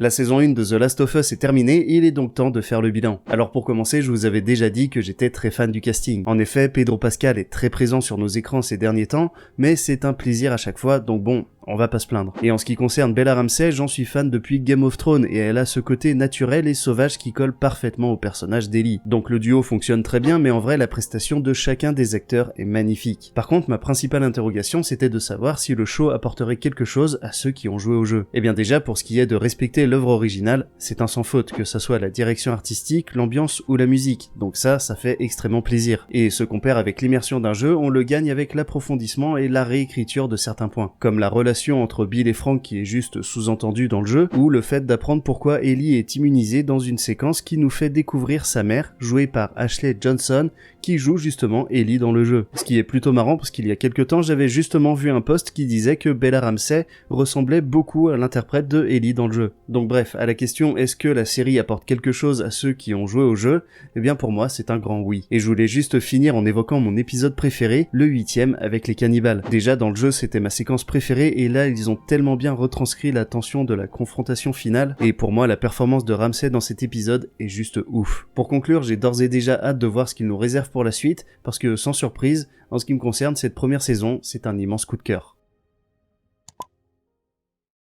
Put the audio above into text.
La saison 1 de The Last of Us est terminée et il est donc temps de faire le bilan. Alors pour commencer, je vous avais déjà dit que j'étais très fan du casting. En effet, Pedro Pascal est très présent sur nos écrans ces derniers temps, mais c'est un plaisir à chaque fois, donc bon, on va pas se plaindre. Et en ce qui concerne Bella Ramsey, j'en suis fan depuis Game of Thrones et elle a ce côté naturel et sauvage qui colle parfaitement au personnage d'Ellie. Donc le duo fonctionne très bien, mais en vrai la prestation de chacun des acteurs est magnifique. Par contre, ma principale interrogation c'était de savoir si le show apporterait quelque chose à ceux qui ont joué au jeu. Et bien déjà, pour ce qui est de respecter l'œuvre originale, c'est un sans faute, que ça soit la direction artistique, l'ambiance ou la musique. Donc ça fait extrêmement plaisir. Et ce qu'on perd avec l'immersion d'un jeu, on le gagne avec l'approfondissement et la réécriture de certains points, comme la relation entre Bill et Frank qui est juste sous-entendue dans le jeu, ou le fait d'apprendre pourquoi Ellie est immunisée dans une séquence qui nous fait découvrir sa mère, jouée par Ashley Johnson, qui joue justement Ellie dans le jeu. Ce qui est plutôt marrant parce qu'il y a quelques temps, j'avais justement vu un post qui disait que Bella Ramsey ressemblait beaucoup à l'interprète de Ellie dans le jeu. Donc bref, à la question est-ce que la série apporte quelque chose à ceux qui ont joué au jeu, eh bien pour moi c'est un grand oui. Et je voulais juste finir en évoquant mon épisode préféré, le 8ème avec les cannibales. Déjà dans le jeu c'était ma séquence préférée et là ils ont tellement bien retranscrit la tension de la confrontation finale et pour moi la performance de Ramsey dans cet épisode est juste ouf. Pour conclure, j'ai d'ores et déjà hâte de voir ce qu'il nous réserve pour la suite parce que sans surprise, en ce qui me concerne, cette première saison, c'est un immense coup de cœur.